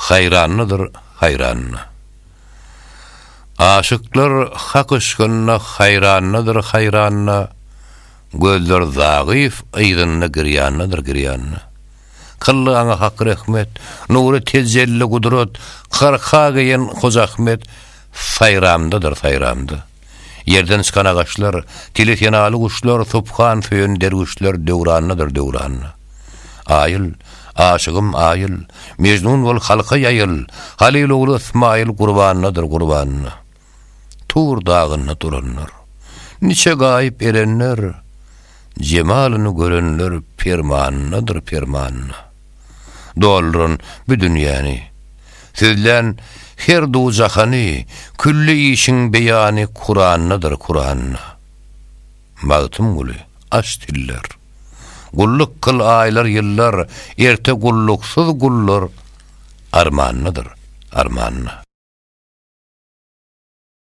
hayranlıdır hayranlı. Aşıklar hak ışkınna hayranlıdır hayranlı. Gözler zagif aydınna giryanlıdır giryanlı. Kıllığına hak rahmet, nuru tezelli kudret, karka geyen Hoca Ahmet sayramdadır sayramdı. Yerden çıkan ağaçlar, tilit yanalı kuşlar, subhan föyn dervişler devranlıdır devranlı. Ayıl, aşığım ayıl, Mecnun ol halka yayıl, Halil oğlu İsmail kurbanlıdır kurbanlı. Tur dağını duranlar, niçe gayip erenler, cemalını görenler permanlıdır permanlı. Doldurun bu dünyani, sizden her duzakani, külli işin beyani Kur'an'ıdır Kur'an'ı. Mağtım gülü, aç diller. Gulluk kıl aylar yıllar, erte gulluksuz gullar, armanlıdır armanlı.